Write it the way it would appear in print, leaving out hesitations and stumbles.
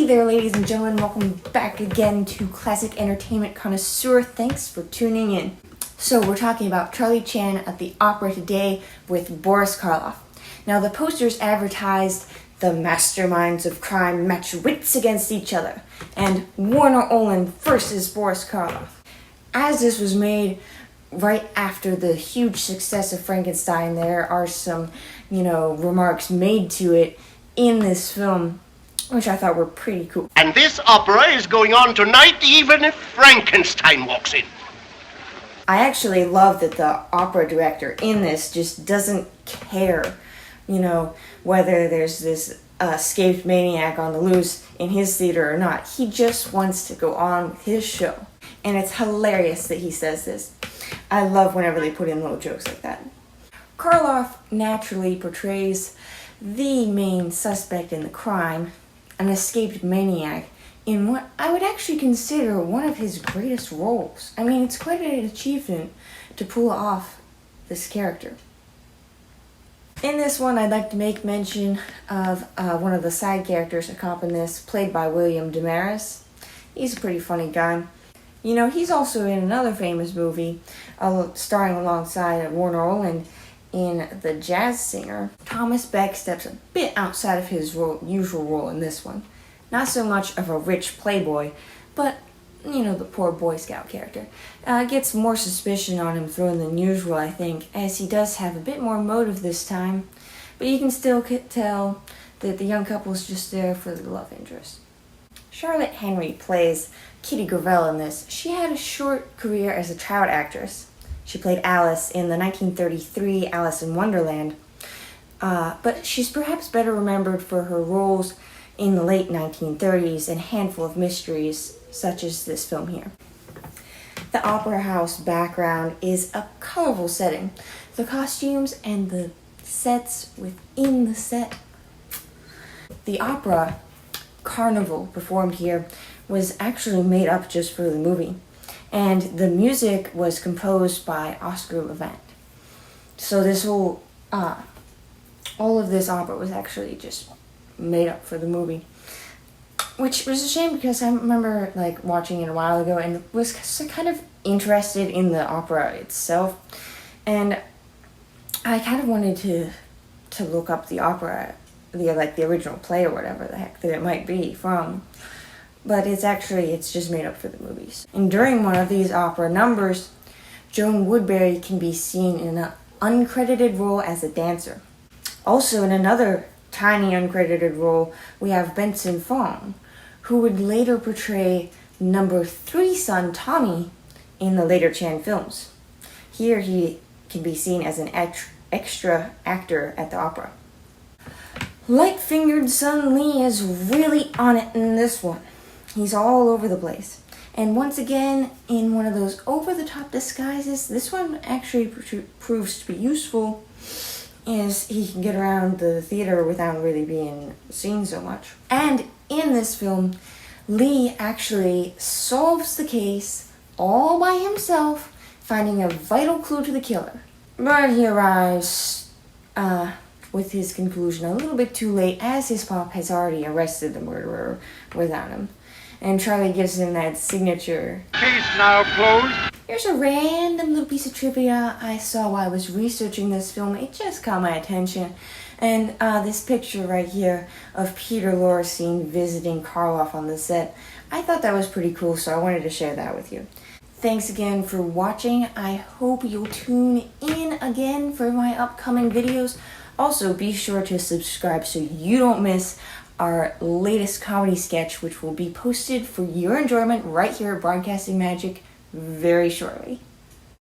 there, ladies and gentlemen. Welcome back again to Classic Entertainment Connoisseur. Thanks for tuning in. So we're talking about Charlie Chan at the opera today with Boris Karloff. Now the posters advertised the masterminds of crime match wits against each other, and Warner Oland versus Boris Karloff. As this was made right after the huge success of Frankenstein, there are some, remarks made to it in this film, which I thought were pretty cool. And this opera is going on tonight even if Frankenstein walks in. I actually love that the opera director in this just doesn't care, whether there's this escaped maniac on the loose in his theater or not. He just wants to go on with his show. And it's hilarious that he says this. I love whenever they put in little jokes like that. Karloff naturally portrays the main suspect in the crime, an escaped maniac, in what I would actually consider one of his greatest roles. I mean, it's quite an achievement to pull off this character. In this one, I'd like to make mention of one of the side characters, a cop in this, played by William Damaris. He's a pretty funny guy. He's also in another famous movie, starring alongside Warner Oland in The Jazz Singer. Thomas Beck steps a bit outside of his usual role in this one. Not so much of a rich playboy, but, the poor Boy Scout character. Gets more suspicion on him thrown than usual, I think, as he does have a bit more motive this time. But you can still tell that the young couple is just there for the love interest. Charlotte Henry plays Kitty Gravel in this. She had a short career as a child actress. She played Alice in the 1933 Alice in Wonderland, but she's perhaps better remembered for her roles in the late 1930s in a handful of mysteries, such as this film here. The opera house background is a colorful setting. The costumes and the sets within the set. The opera Carnival performed here was actually made up just for the movie, and the music was composed by Oscar Levant. So this whole, all of this opera was actually just made up for the movie, which was a shame because I remember watching it a while ago and was kind of interested in the opera itself, and I kind of wanted to look up the opera, the original play or whatever the heck that it might be from. But it's just made up for the movies. And during one of these opera numbers, Joan Woodbury can be seen in an uncredited role as a dancer. Also in another tiny uncredited role, we have Benson Fong, who would later portray number 3 son Tommy in the later Chan films. Here he can be seen as an extra actor at the opera. Light-fingered Sun Lee is really on it in this one. He's all over the place. And once again, in one of those over-the-top disguises, this one actually proves to be useful, as he can get around the theater without really being seen so much. And in this film, Lee actually solves the case all by himself, finding a vital clue to the killer. But he arrives with his conclusion a little bit too late, as his pop has already arrested the murderer without him. And Charlie gives him that signature. Case now closed. Here's a random little piece of trivia I saw while I was researching this film. It just caught my attention. And this picture right here of Peter Lorre seen visiting Karloff on the set. I thought that was pretty cool, so I wanted to share that with you. Thanks again for watching. I hope you'll tune in again for my upcoming videos. Also, be sure to subscribe so you don't miss our latest comedy sketch, which will be posted for your enjoyment right here at Broadcasting Magic very shortly.